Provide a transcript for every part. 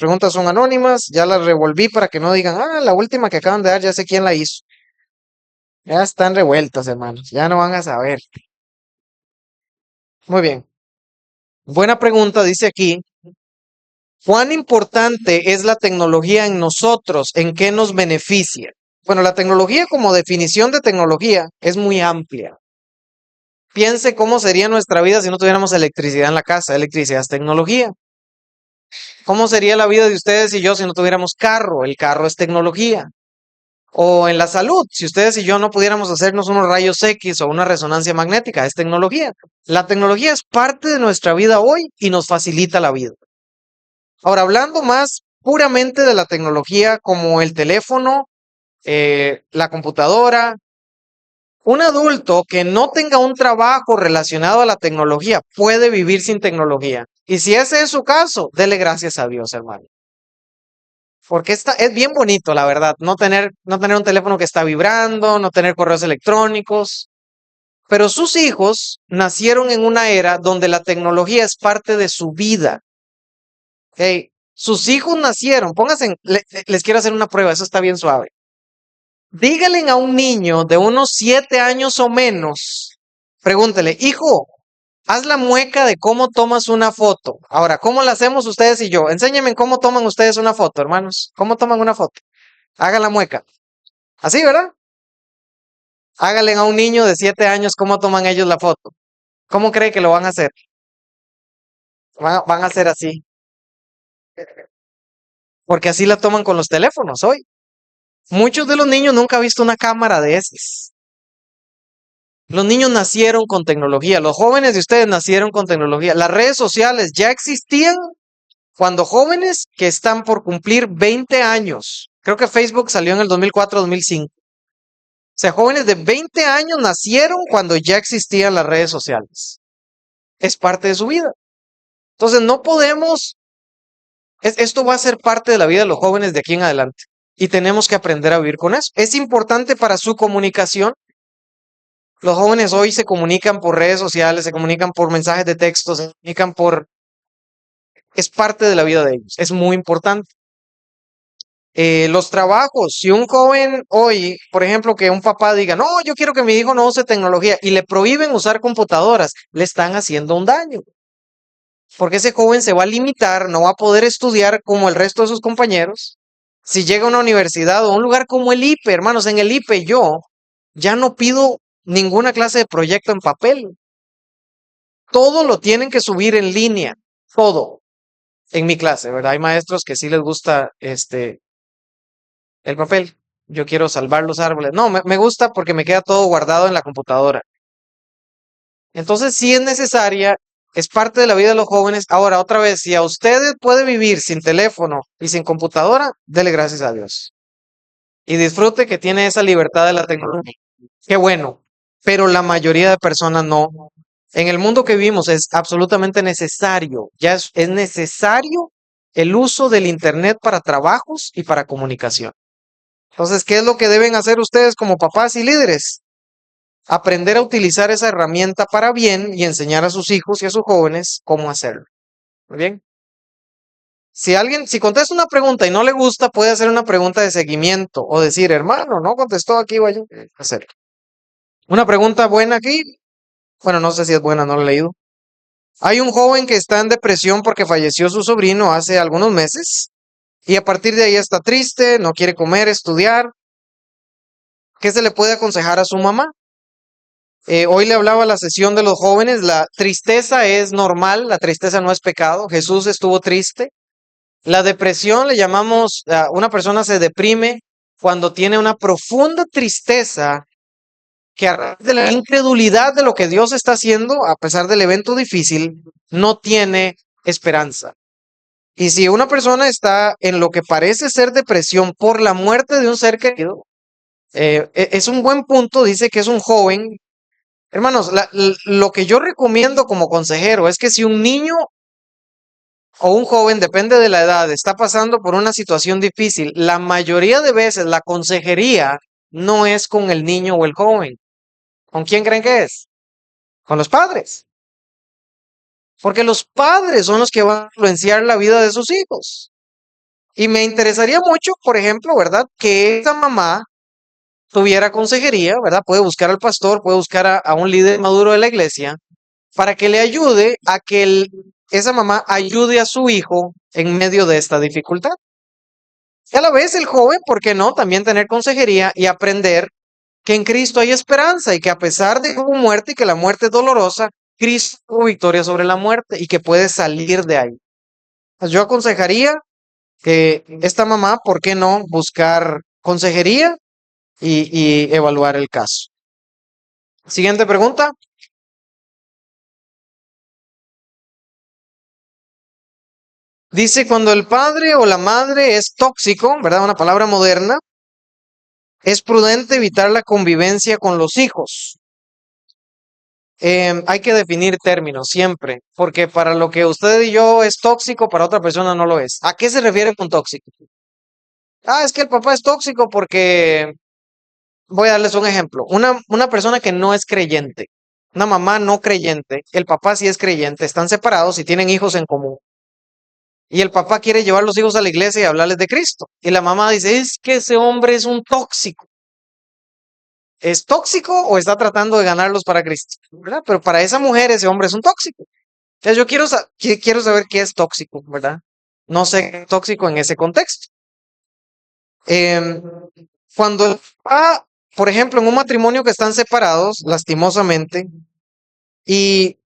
preguntas son anónimas, ya las revolví para que no digan, la última que acaban de dar, ya sé quién la hizo. Ya están revueltas, hermanos, ya no van a saber. Muy bien. Buena pregunta, dice aquí. ¿Cuán importante es la tecnología en nosotros? ¿En qué nos beneficia? Bueno, la tecnología como definición de tecnología es muy amplia. Piense cómo sería nuestra vida si no tuviéramos electricidad en la casa. Electricidad es tecnología. ¿Cómo sería la vida de ustedes y yo si no tuviéramos carro? El carro es tecnología. O en la salud, si ustedes y yo no pudiéramos hacernos unos rayos X o una resonancia magnética, es tecnología. La tecnología es parte de nuestra vida hoy y nos facilita la vida. Ahora, hablando más puramente de la tecnología como el teléfono, la computadora, un adulto que no tenga un trabajo relacionado a la tecnología puede vivir sin tecnología. Y si ese es su caso, dele gracias a Dios, hermano. Porque es bien bonito, la verdad, no tener un teléfono que está vibrando, no tener correos electrónicos. Pero sus hijos nacieron en una era donde la tecnología es parte de su vida. ¿Ok? Sus hijos nacieron, les quiero hacer una prueba, eso está bien suave. Díganle a un niño de unos 7 años o menos, pregúntele, hijo, haz la mueca de cómo tomas una foto. Ahora, ¿cómo la hacemos ustedes y yo? Enséñenme cómo toman ustedes una foto, hermanos. ¿Cómo toman una foto? Hagan la mueca. Así, ¿verdad? Háganle a un niño de 7 años cómo toman ellos la foto. ¿Cómo cree que lo van a hacer? Van a hacer así, porque así la toman con los teléfonos hoy. Muchos de los niños nunca han visto una cámara de esas. Los niños nacieron con tecnología, los jóvenes de ustedes nacieron con tecnología. Las redes sociales ya existían cuando jóvenes que están por cumplir 20 años, creo que Facebook salió en el 2004-2005. O sea, jóvenes de 20 años nacieron cuando ya existían las redes sociales. Es parte de su vida. Entonces no podemos, esto va a ser parte de la vida de los jóvenes de aquí en adelante. Y tenemos que aprender a vivir con eso. Es importante para su comunicación. Los jóvenes hoy se comunican por redes sociales, se comunican por mensajes de texto, se comunican por... Es parte de la vida de ellos. Es muy importante. Los trabajos, si un joven hoy, por ejemplo, que un papá diga, no, yo quiero que mi hijo no use tecnología y le prohíben usar computadoras, le están haciendo un daño. Porque ese joven se va a limitar, no va a poder estudiar como el resto de sus compañeros. Si llega a una universidad o a un lugar como el IPE, hermanos, en el IPE yo ya no pido ninguna clase de proyecto en papel. Todo lo tienen que subir en línea, todo en mi clase, ¿verdad? Hay maestros que sí les gusta el papel. Yo quiero salvar los árboles. No, me gusta porque me queda todo guardado en la computadora. Entonces, sí es necesaria, es parte de la vida de los jóvenes. Ahora, otra vez, si a ustedes puede vivir sin teléfono y sin computadora, dele gracias a Dios. Y disfrute que tiene esa libertad de la tecnología. Qué bueno. Pero la mayoría de personas no. En el mundo que vivimos es absolutamente necesario, ya es necesario el uso del Internet para trabajos y para comunicación. Entonces, ¿qué es lo que deben hacer ustedes como papás y líderes? Aprender a utilizar esa herramienta para bien y enseñar a sus hijos y a sus jóvenes cómo hacerlo. Muy bien. Si contesta una pregunta y no le gusta, puede hacer una pregunta de seguimiento o decir, hermano, no contestó aquí, vaya a hacer. Una pregunta buena aquí. Bueno, no sé si es buena, no lo he leído. Hay un joven que está en depresión porque falleció su sobrino hace algunos meses y a partir de ahí está triste, no quiere comer, estudiar. ¿Qué se le puede aconsejar a su mamá? Hoy le hablaba a la sesión de los jóvenes, la tristeza es normal, la tristeza no es pecado, Jesús estuvo triste. La depresión le llamamos, una persona se deprime cuando tiene una profunda tristeza que a raíz de la incredulidad de lo que Dios está haciendo, a pesar del evento difícil, no tiene esperanza. Y si una persona está en lo que parece ser depresión por la muerte de un ser querido, es un buen punto, dice que es un joven. Hermanos, lo que yo recomiendo como consejero es que si un niño o un joven, depende de la edad, está pasando por una situación difícil, la mayoría de veces la consejería no es con el niño o el joven. ¿Con quién creen que es? Con los padres. Porque los padres son los que van a influenciar la vida de sus hijos. Y me interesaría mucho, por ejemplo, ¿verdad? Que esa mamá tuviera consejería, ¿verdad? Puede buscar al pastor, puede buscar a un líder maduro de la iglesia para que le ayude a que esa mamá ayude a su hijo en medio de esta dificultad. Y a la vez el joven, ¿por qué no? También tener consejería y aprender que en Cristo hay esperanza y que a pesar de que hubo muerte y que la muerte es dolorosa, Cristo tuvo victoria sobre la muerte y que puede salir de ahí. Pues yo aconsejaría que esta mamá, ¿por qué no buscar consejería y evaluar el caso? Siguiente pregunta. Dice, cuando el padre o la madre es tóxico, ¿verdad? Una palabra moderna, es prudente evitar la convivencia con los hijos. Hay que definir términos siempre, porque para lo que usted y yo es tóxico, para otra persona no lo es. ¿A qué se refiere con tóxico? Ah, es que el papá es tóxico porque, voy a darles un ejemplo, una persona que no es creyente, una mamá no creyente, el papá sí es creyente, están separados y tienen hijos en común. Y el papá quiere llevar los hijos a la iglesia y hablarles de Cristo. Y la mamá dice, es que ese hombre es un tóxico. ¿Es tóxico o está tratando de ganarlos para Cristo? ¿Verdad? Pero para esa mujer ese hombre es un tóxico. Entonces yo quiero saber qué es tóxico, ¿verdad? No sé qué es tóxico en ese contexto. Em, Cuando el papá, por ejemplo, en un matrimonio que están separados, lastimosamente, y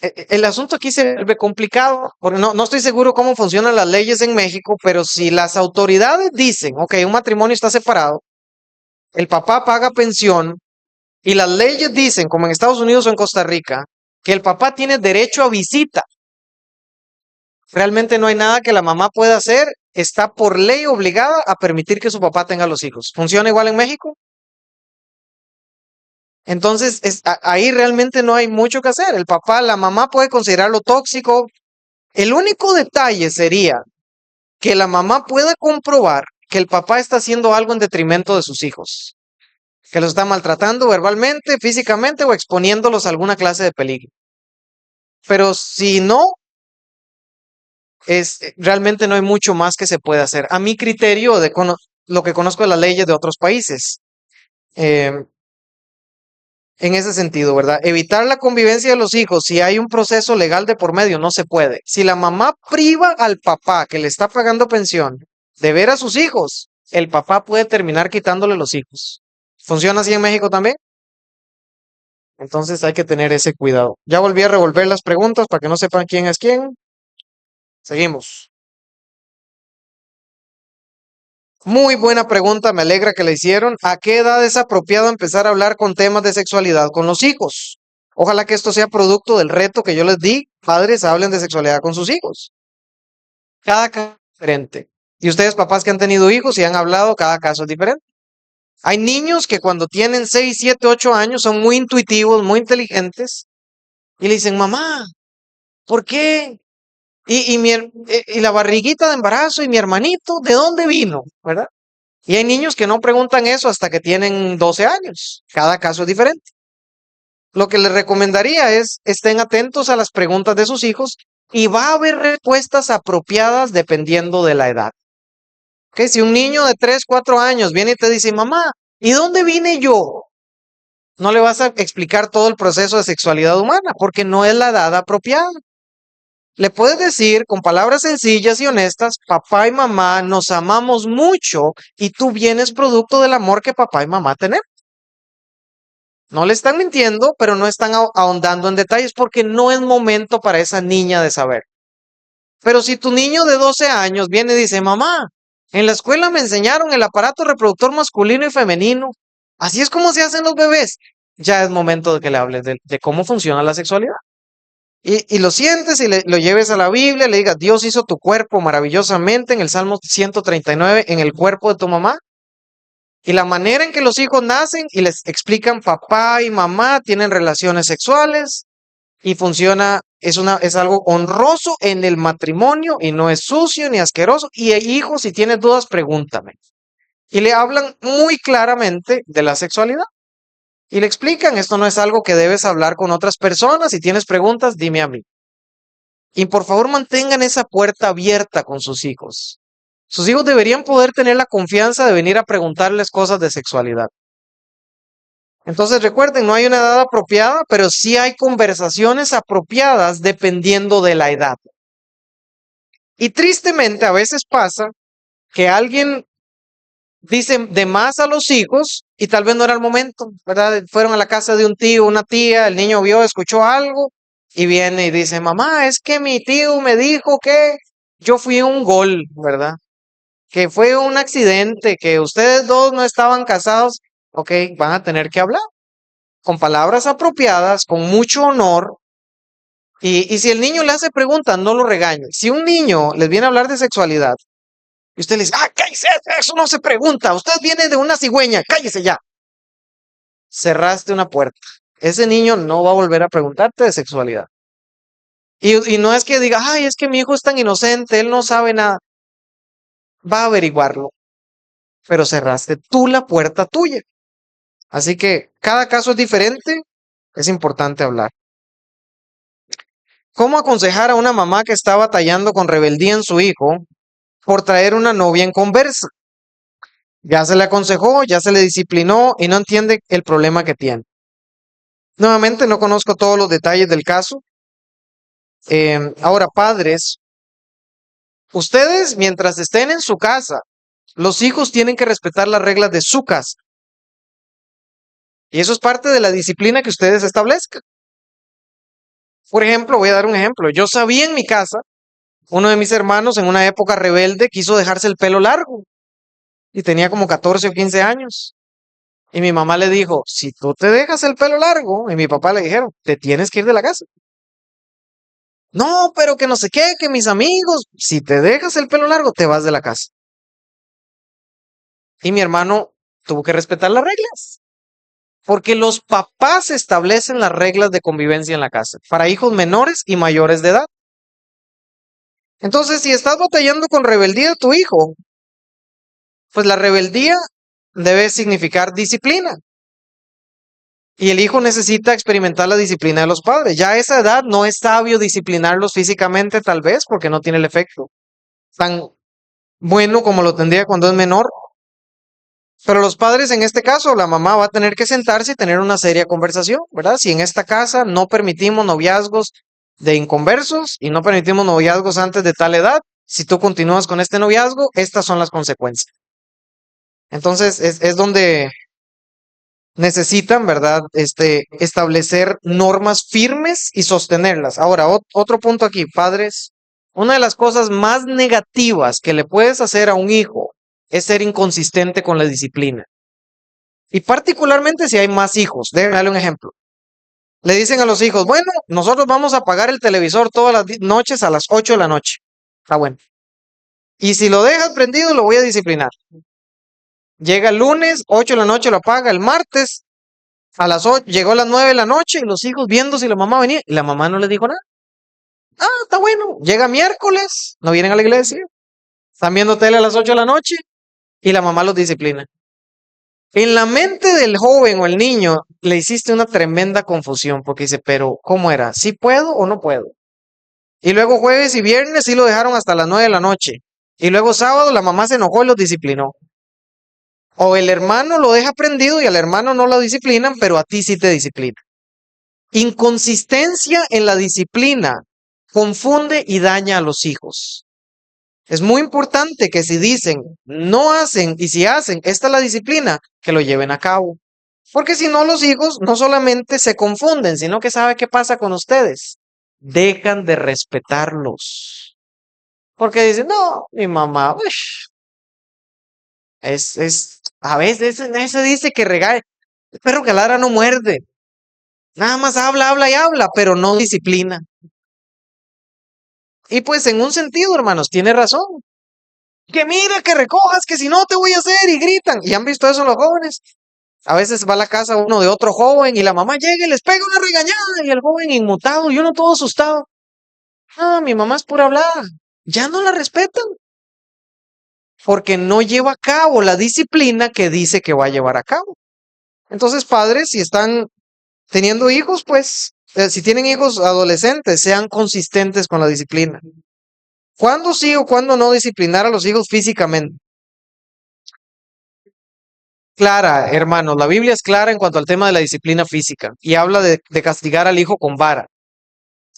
el asunto aquí se vuelve complicado, porque no estoy seguro cómo funcionan las leyes en México, pero si las autoridades dicen, ok, un matrimonio está separado, el papá paga pensión y las leyes dicen, como en Estados Unidos o en Costa Rica, que el papá tiene derecho a visita. Realmente no hay nada que la mamá pueda hacer. Está por ley obligada a permitir que su papá tenga los hijos. ¿Funciona igual en México? Entonces, ahí realmente no hay mucho que hacer. El papá, la mamá puede considerarlo tóxico. El único detalle sería que la mamá pueda comprobar que el papá está haciendo algo en detrimento de sus hijos, que los está maltratando verbalmente, físicamente o exponiéndolos a alguna clase de peligro. Pero si no, realmente no hay mucho más que se puede hacer. A mi criterio, lo que conozco de las leyes de otros países, eh, en ese sentido, ¿verdad? Evitar la convivencia de los hijos, si hay un proceso legal de por medio, no se puede. Si la mamá priva al papá que le está pagando pensión de ver a sus hijos, el papá puede terminar quitándole los hijos. ¿Funciona así en México también? Entonces hay que tener ese cuidado. Ya volví a revolver las preguntas para que no sepan quién es quién. Seguimos. Muy buena pregunta, me alegra que la hicieron. ¿A qué edad es apropiado empezar a hablar con temas de sexualidad con los hijos? Ojalá que esto sea producto del reto que yo les di. Padres, hablen de sexualidad con sus hijos. Cada caso es diferente. Y ustedes, papás que han tenido hijos y han hablado, cada caso es diferente. Hay niños que cuando tienen 6, 7, 8 años son muy intuitivos, muy inteligentes y le dicen, mamá, ¿por qué? Y la barriguita de embarazo y mi hermanito, ¿de dónde vino? ¿Verdad? Y hay niños que no preguntan eso hasta que tienen 12 años. Cada caso es diferente. Lo que les recomendaría es estén atentos a las preguntas de sus hijos y va a haber respuestas apropiadas dependiendo de la edad. Que si un niño de 3, 4 años viene y te dice, mamá, ¿y dónde vine yo? No le vas a explicar todo el proceso de sexualidad humana porque no es la edad apropiada. Le puedes decir con palabras sencillas y honestas, papá y mamá nos amamos mucho y tú vienes producto del amor que papá y mamá tenemos. No le están mintiendo, pero no están ahondando en detalles porque no es momento para esa niña de saber. Pero si tu niño de 12 años viene y dice, mamá, en la escuela me enseñaron el aparato reproductor masculino y femenino, así es como se hacen los bebés, ya es momento de que le hables de cómo funciona la sexualidad. Y lo sientes y lo lleves a la Biblia, le digas, Dios hizo tu cuerpo maravillosamente en el Salmo 139, en el cuerpo de tu mamá. Y la manera en que los hijos nacen y les explican papá y mamá tienen relaciones sexuales y funciona, es algo honroso en el matrimonio y no es sucio ni asqueroso. Y hijos, si tienes dudas, pregúntame. Y le hablan muy claramente de la sexualidad. Y le explican, esto no es algo que debes hablar con otras personas. Si tienes preguntas, dime a mí. Y por favor mantengan esa puerta abierta con sus hijos. Sus hijos deberían poder tener la confianza de venir a preguntarles cosas de sexualidad. Entonces recuerden, no hay una edad apropiada, pero sí hay conversaciones apropiadas dependiendo de la edad. Y tristemente a veces pasa que alguien dice de más a los hijos y tal vez no era el momento, ¿verdad? Fueron a la casa de un tío, una tía, el niño vio, escuchó algo y viene y dice, mamá, es que mi tío me dijo que yo fui un gol, ¿verdad? Que fue un accidente, que ustedes dos no estaban casados. Ok, van a tener que hablar con palabras apropiadas, con mucho honor. Y si el niño le hace preguntas, no lo regañe. Si un niño les viene a hablar de sexualidad y usted le dice, ah, cállese, eso no se pregunta, usted viene de una cigüeña, cállese ya. Cerraste una puerta. Ese niño no va a volver a preguntarte de sexualidad. Y no es que diga, ay, es que mi hijo es tan inocente, él no sabe nada. Va a averiguarlo, pero cerraste tú la puerta tuya. Así que cada caso es diferente, es importante hablar. ¿Cómo aconsejar a una mamá que está batallando con rebeldía en su hijo por traer una novia en conversa? Ya se le aconsejó, ya se le disciplinó y no entiende el problema que tiene. Nuevamente, no conozco todos los detalles del caso. Ahora, padres, ustedes mientras estén en su casa, los hijos tienen que respetar las reglas de su casa. Y eso es parte de la disciplina que ustedes establezcan. Por ejemplo, voy a dar un ejemplo. Yo sabía en mi casa, uno de mis hermanos en una época rebelde quiso dejarse el pelo largo y tenía como 14 o 15 años. Y mi mamá le dijo, si tú te dejas el pelo largo, y mi papá le dijeron, te tienes que ir de la casa. No, pero que no sé qué, que mis amigos, si te dejas el pelo largo, te vas de la casa. Y mi hermano tuvo que respetar las reglas, porque los papás establecen las reglas de convivencia en la casa, para hijos menores y mayores de edad. Entonces, si estás batallando con rebeldía de tu hijo, pues la rebeldía debe significar disciplina. Y el hijo necesita experimentar la disciplina de los padres. Ya a esa edad no es sabio disciplinarlos físicamente, tal vez, porque no tiene el efecto tan bueno como lo tendría cuando es menor. Pero los padres, en este caso, la mamá va a tener que sentarse y tener una seria conversación, ¿verdad? Si en esta casa no permitimos noviazgos de inconversos y no permitimos noviazgos antes de tal edad, si tú continúas con este noviazgo, estas son las consecuencias. Entonces, es donde necesitan, ¿verdad? Establecer normas firmes y sostenerlas. Ahora, otro punto aquí, padres, una de las cosas más negativas que le puedes hacer a un hijo es ser inconsistente con la disciplina. Y particularmente si hay más hijos. Déjenme darle un ejemplo. Le dicen a los hijos, bueno, nosotros vamos a apagar el televisor todas las noches a las 8 de la noche. Está bueno. Y si lo dejas prendido, lo voy a disciplinar. Llega el lunes, 8 de la noche lo apaga, el martes a las 8, llegó a las 9 de la noche y los hijos viendo si la mamá venía y la mamá no les dijo nada. Ah, está bueno. Llega miércoles, no vienen a la iglesia, están viendo tele a las 8 de la noche y la mamá los disciplina. En la mente del joven o el niño le hiciste una tremenda confusión porque dice, pero ¿cómo era? ¿Sí puedo o no puedo? Y luego jueves y viernes sí lo dejaron hasta las 9 de la noche. Y luego sábado la mamá se enojó y los disciplinó. O el hermano lo deja prendido y al hermano no lo disciplinan, pero a ti sí te disciplina. Inconsistencia en la disciplina confunde y daña a los hijos. Es muy importante que si dicen, no hacen y si hacen, esta es la disciplina, que lo lleven a cabo. Porque si no, los hijos no solamente se confunden, sino que ¿sabe qué pasa con ustedes? Dejan de respetarlos. Porque dicen, no, mi mamá, a veces ese dice que regaña. El perro que ladra no muerde. Nada más habla, habla y habla, pero no disciplina. Y pues en un sentido, hermanos, tiene razón. Que mira, que recojas, que si no te voy a hacer, y gritan. ¿Y han visto eso los jóvenes? A veces va a la casa uno de otro joven y la mamá llega y les pega una regañada y el joven inmutado y uno todo asustado. Ah, mi mamá es pura hablada. Ya no la respetan porque no lleva a cabo la disciplina que dice que va a llevar a cabo. Entonces, padres, si están teniendo hijos, pues, si tienen hijos adolescentes, sean consistentes con la disciplina. ¿Cuándo sí o cuándo no disciplinar a los hijos físicamente? Clara, hermanos, la Biblia es clara en cuanto al tema de la disciplina física y habla de castigar al hijo con vara.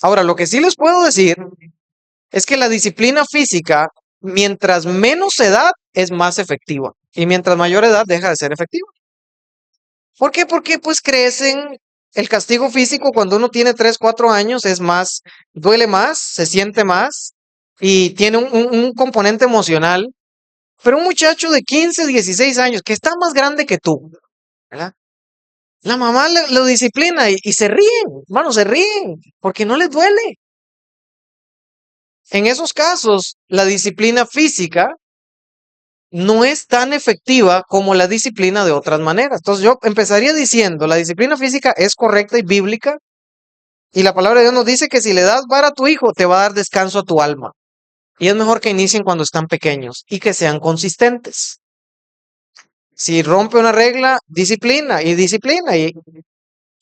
Ahora, lo que sí les puedo decir es que la disciplina física, mientras menos edad, es más efectiva y mientras mayor edad deja de ser efectiva. ¿Por qué? Porque pues crecen, el castigo físico cuando uno tiene 3, 4 años es más, duele más, se siente más y tiene un componente emocional. Pero un muchacho de 15, 16 años que está más grande que tú, ¿verdad? La mamá lo disciplina y se ríen, hermano, se ríen porque no les duele. En esos casos, la disciplina física no es tan efectiva como la disciplina de otras maneras. Entonces yo empezaría diciendo, la disciplina física es correcta y bíblica, y la palabra de Dios nos dice que si le das vara a tu hijo, te va a dar descanso a tu alma. Y es mejor que inicien cuando están pequeños y que sean consistentes. Si rompe una regla, disciplina y disciplina.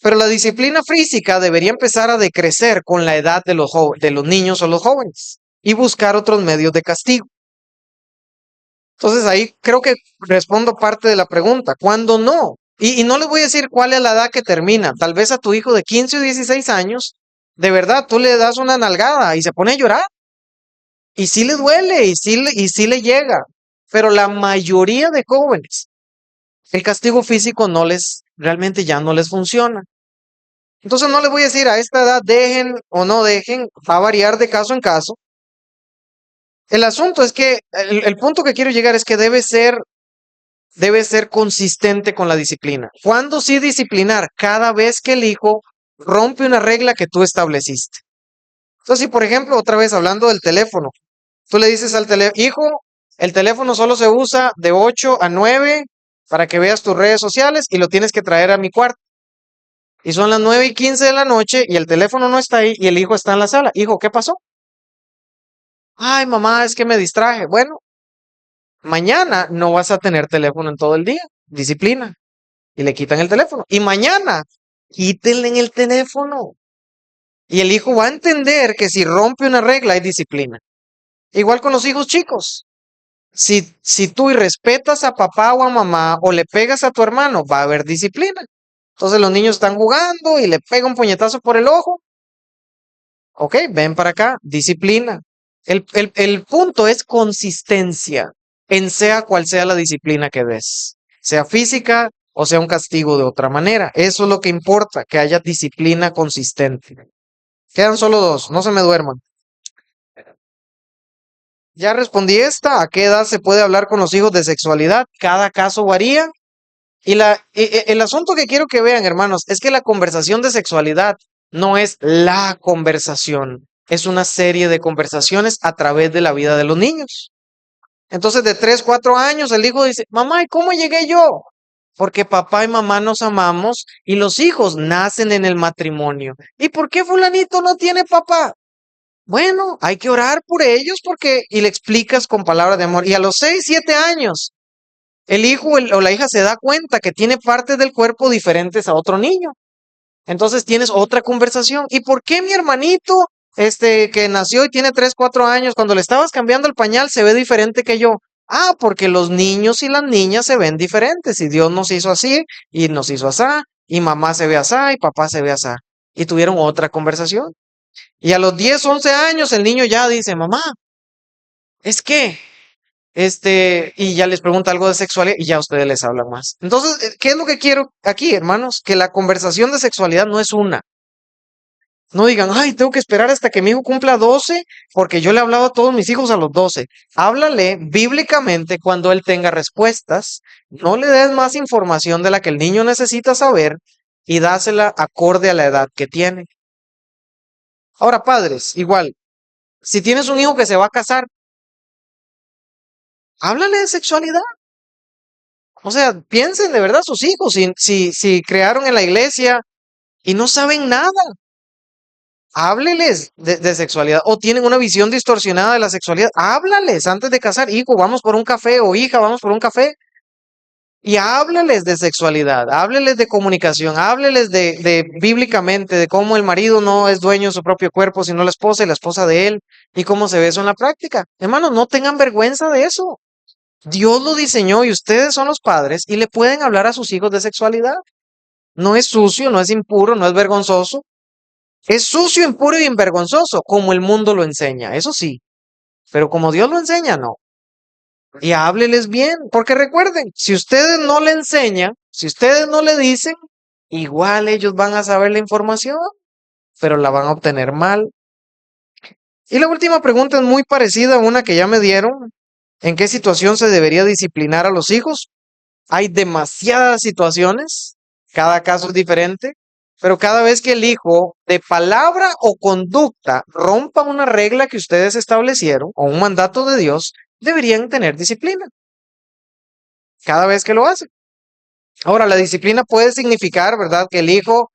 Pero la disciplina física debería empezar a decrecer con la edad de de los niños o los jóvenes y buscar otros medios de castigo. Entonces ahí creo que respondo parte de la pregunta. ¿Cuándo no? Y no les voy a decir cuál es la edad que termina. Tal vez a tu hijo de 15 o 16 años, de verdad, tú le das una nalgada y se pone a llorar. Y sí le duele y sí le llega. Pero la mayoría de jóvenes, el castigo físico realmente ya no les funciona. Entonces no les voy a decir a esta edad dejen o no dejen, va a variar de caso en caso. El asunto es que el punto que quiero llegar es que debe ser consistente con la disciplina. ¿Cuándo sí disciplinar? Cada vez que el hijo rompe una regla que tú estableciste. Entonces, si por ejemplo, otra vez hablando del teléfono, tú le dices al teléfono, hijo, el teléfono solo se usa de 8 a 9 para que veas tus redes sociales y lo tienes que traer a mi cuarto. Y son las 9:15 de la noche y el teléfono no está ahí y el hijo está en la sala. Hijo, ¿qué pasó? Ay, mamá, es que me distraje. Bueno, mañana no vas a tener teléfono en todo el día. Disciplina. Y le quitan el teléfono. Y mañana, quítenle en el teléfono. Y el hijo va a entender que si rompe una regla hay disciplina. Igual con los hijos chicos. Si tú irrespetas a papá o a mamá o le pegas a tu hermano, va a haber disciplina. Entonces los niños están jugando y le pega un puñetazo por el ojo. Ok, ven para acá, disciplina. El punto es consistencia en sea cual sea la disciplina que des, sea física o sea un castigo de otra manera. Eso es lo que importa, que haya disciplina consistente. Quedan solo dos, no se me duerman. Ya respondí esta, ¿a qué edad se puede hablar con los hijos de sexualidad? Cada caso varía. El asunto que quiero que vean, hermanos, es que la conversación de sexualidad no es la conversación, es una serie de conversaciones a través de la vida de los niños. Entonces, de 3, 4 años, el hijo dice, mamá, ¿y cómo llegué yo? Porque papá y mamá nos amamos y los hijos nacen en el matrimonio. ¿Y por qué fulanito no tiene papá? Bueno, hay que orar por ellos y le explicas con palabras de amor. Y a los 6, 7 años, el hijo o la hija se da cuenta que tiene partes del cuerpo diferentes a otro niño. Entonces tienes otra conversación. ¿Y por qué mi hermanito, que nació y tiene 3, 4 años, cuando le estabas cambiando el pañal, se ve diferente que yo? Ah, porque los niños y las niñas se ven diferentes. Y Dios nos hizo así, y nos hizo así, y mamá se ve así, y papá se ve así. Y tuvieron otra conversación. Y a los 10, 11 años, el niño ya dice, mamá, es que y ya les pregunta algo de sexualidad y ya ustedes les hablan más. Entonces, ¿qué es lo que quiero aquí, hermanos? Que la conversación de sexualidad no es una. No digan, ay, tengo que esperar hasta que mi hijo cumpla 12 porque yo le he hablado a todos mis hijos a los 12. Háblale bíblicamente cuando él tenga respuestas. No le des más información de la que el niño necesita saber y dásela acorde a la edad que tiene. Ahora, padres, igual, si tienes un hijo que se va a casar, háblale de sexualidad. O sea, piensen de verdad sus hijos, si crearon en la iglesia y no saben nada, hábleles de sexualidad o tienen una visión distorsionada de la sexualidad, háblales antes de casar, hijo, vamos por un café o hija, vamos por un café. Y hábleles de sexualidad, hábleles de comunicación, hábleles de bíblicamente, de cómo el marido no es dueño de su propio cuerpo, sino la esposa y la esposa de él, y cómo se ve eso en la práctica. Hermanos, no tengan vergüenza de eso. Dios lo diseñó y ustedes son los padres y le pueden hablar a sus hijos de sexualidad. No es sucio, no es impuro, no es vergonzoso. Es sucio, impuro y vergonzoso, como el mundo lo enseña, eso sí. Pero como Dios lo enseña, no. Y hábleles bien, porque recuerden, si ustedes no le enseñan, si ustedes no le dicen, igual ellos van a saber la información, pero la van a obtener mal. Y la última pregunta es muy parecida a una que ya me dieron. ¿En qué situación se debería disciplinar a los hijos? Hay demasiadas situaciones, cada caso es diferente, pero cada vez que el hijo de palabra o conducta rompa una regla que ustedes establecieron o un mandato de Dios, deberían tener disciplina cada vez que lo hace. Ahora, la disciplina puede significar, ¿verdad? Que el hijo,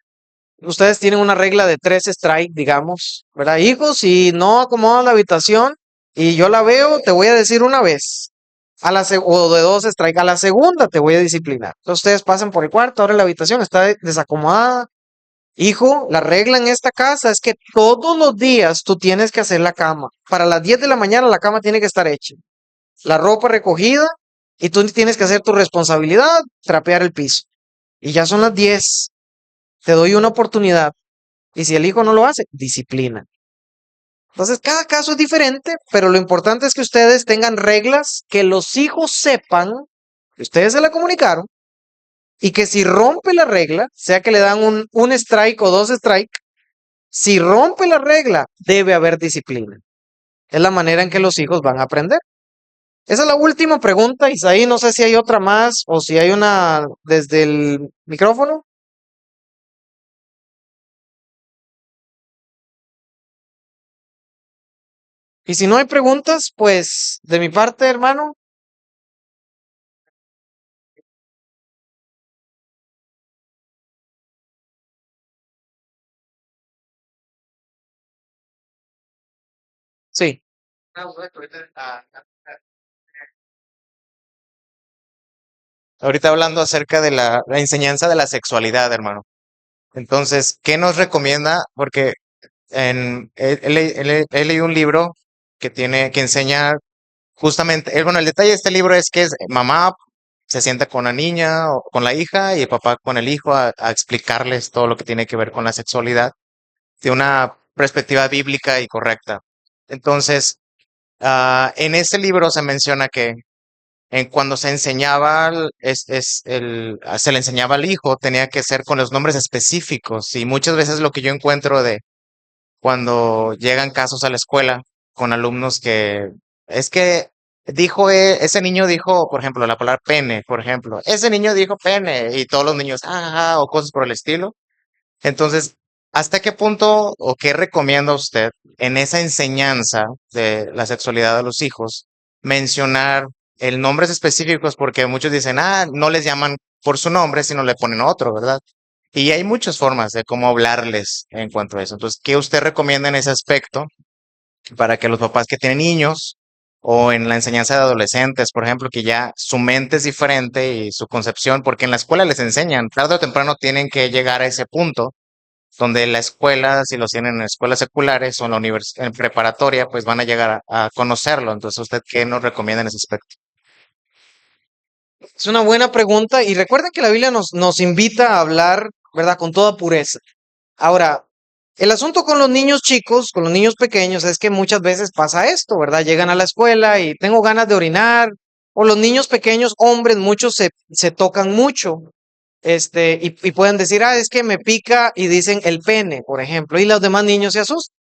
ustedes tienen una regla de 3 strikes, digamos, ¿verdad? Hijo, si no acomodas la habitación y yo la veo, te voy a decir una vez. O de 2 strikes. A la segunda te voy a disciplinar. Entonces ustedes pasan por el cuarto, ahora la habitación está desacomodada. Hijo, la regla en esta casa es que todos los días tú tienes que hacer la cama. Para las 10 de la mañana la cama tiene que estar hecha. La ropa recogida y tú tienes que hacer tu responsabilidad, trapear el piso. Y ya son las 10. Te doy una oportunidad. Y si el hijo no lo hace, disciplina. Entonces, cada caso es diferente, pero lo importante es que ustedes tengan reglas que los hijos sepan que ustedes se la comunicaron y que si rompe la regla, sea que le dan un strike o 2 strikes, si rompe la regla, debe haber disciplina. Es la manera en que los hijos van a aprender. Esa es la última pregunta, Isaí. No sé si hay otra más o si hay una desde el micrófono. Y si no hay preguntas, pues de mi parte, hermano, sí. Ahorita hablando acerca de la enseñanza de la sexualidad, hermano. Entonces, ¿qué nos recomienda? Porque he leído un libro que enseña justamente, bueno, el detalle de este libro es que es mamá se sienta con la niña o con la hija y el papá con el hijo a explicarles todo lo que tiene que ver con la sexualidad de una perspectiva bíblica y correcta. Entonces, en este libro se menciona que cuando se enseñaba, se le enseñaba al hijo, tenía que ser con los nombres específicos. Y muchas veces lo que yo encuentro de cuando llegan casos a la escuela con alumnos que es que dijo, ese niño dijo, por ejemplo, la palabra pene, por ejemplo, ese niño dijo pene y todos los niños, ajá, o cosas por el estilo. Entonces, ¿hasta qué punto o qué recomienda usted en esa enseñanza de la sexualidad de los hijos mencionar el nombres específicos? Porque muchos dicen, no les llaman por su nombre, sino le ponen otro, ¿verdad? Y hay muchas formas de cómo hablarles en cuanto a eso. Entonces, ¿qué usted recomienda en ese aspecto para que los papás que tienen niños o en la enseñanza de adolescentes, por ejemplo, que ya su mente es diferente y su concepción, porque en la escuela les enseñan, tarde o temprano tienen que llegar a ese punto donde la escuela, si los tienen en escuelas seculares o en la en preparatoria, pues van a llegar a conocerlo. Entonces, ¿usted qué nos recomienda en ese aspecto? Es una buena pregunta y recuerden que la Biblia nos invita a hablar, ¿verdad? Con toda pureza. Ahora, el asunto con los niños chicos, con los niños pequeños, es que muchas veces pasa esto, ¿verdad? Llegan a la escuela y tengo ganas de orinar, o los niños pequeños, hombres, muchos se tocan mucho, y pueden decir, es que me pica y dicen el pene, por ejemplo, y los demás niños se asustan.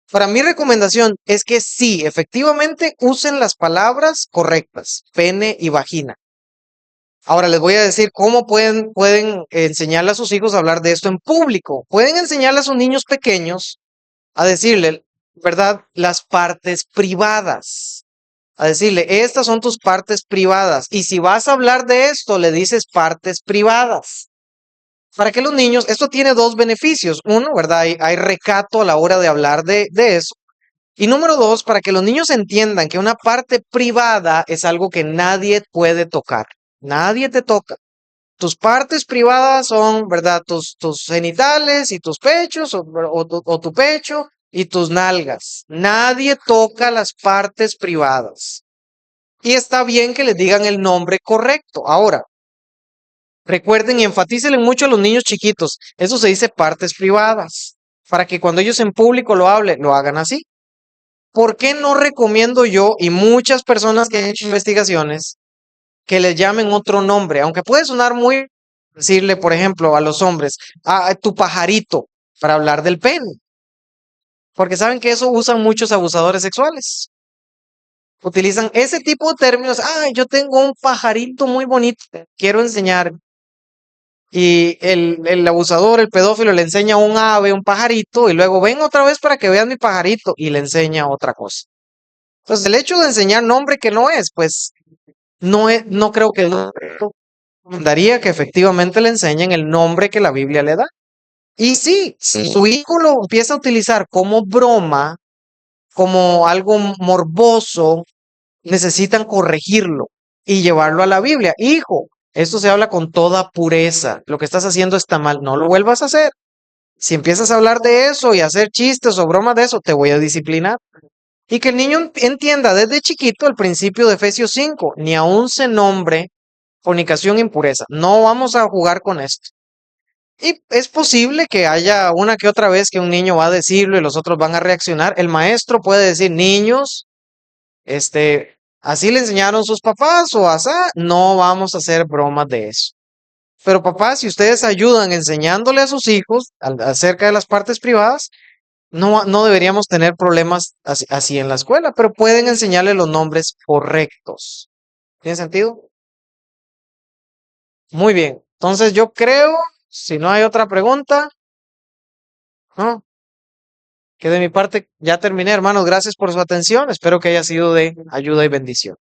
Para mi recomendación es que sí, efectivamente, usen las palabras correctas, pene y vagina. Ahora les voy a decir cómo pueden enseñarle a sus hijos a hablar de esto en público. Pueden enseñarle a sus niños pequeños a decirle, ¿verdad? Las partes privadas. A decirle, estas son tus partes privadas. Y si vas a hablar de esto, le dices partes privadas. Para que los niños, esto tiene dos beneficios. Uno, ¿verdad? Hay recato a la hora de hablar de eso. Y número dos, para que los niños entiendan que una parte privada es algo que nadie puede tocar. Nadie te toca. Tus partes privadas son, ¿verdad? Tus genitales y tus pechos o tu pecho y tus nalgas. Nadie toca las partes privadas. Y está bien que les digan el nombre correcto. Ahora, recuerden y enfatícenle mucho a los niños chiquitos. Eso se dice partes privadas. Para que cuando ellos en público lo hablen, lo hagan así. ¿Por qué no recomiendo yo y muchas personas que han hecho investigaciones que les llamen otro nombre? Aunque puede sonar muy decirle, por ejemplo, a los hombres, tu pajarito, para hablar del pene. Porque saben que eso usan muchos abusadores sexuales. Utilizan ese tipo de términos. Yo tengo un pajarito muy bonito, quiero enseñar. Y el abusador, el pedófilo, le enseña un ave, un pajarito, y luego ven otra vez para que vean mi pajarito, y le enseña otra cosa. Entonces, el hecho de enseñar nombre que no es, pues, no creo que daría que efectivamente le enseñen el nombre que la Biblia le da. Y sí, si su hijo lo empieza a utilizar como broma, como algo morboso, necesitan corregirlo y llevarlo a la Biblia. Hijo, esto se habla con toda pureza. Lo que estás haciendo está mal. No lo vuelvas a hacer. Si empiezas a hablar de eso y a hacer chistes o bromas de eso, te voy a disciplinar. Y que el niño entienda desde chiquito el principio de Efesios 5. Ni aún se nombre fornicación, impureza. No vamos a jugar con esto. Y es posible que haya una que otra vez que un niño va a decirlo y los otros van a reaccionar. El maestro puede decir, niños, así le enseñaron sus papás o asá, no vamos a hacer bromas de eso. Pero papás, si ustedes ayudan enseñándole a sus hijos acerca de las partes privadas, no deberíamos tener problemas así en la escuela, pero pueden enseñarle los nombres correctos. ¿Tiene sentido? Muy bien. Entonces yo creo, si no hay otra pregunta, ¿no? Que de mi parte ya terminé, hermanos. Gracias por su atención. Espero que haya sido de ayuda y bendición.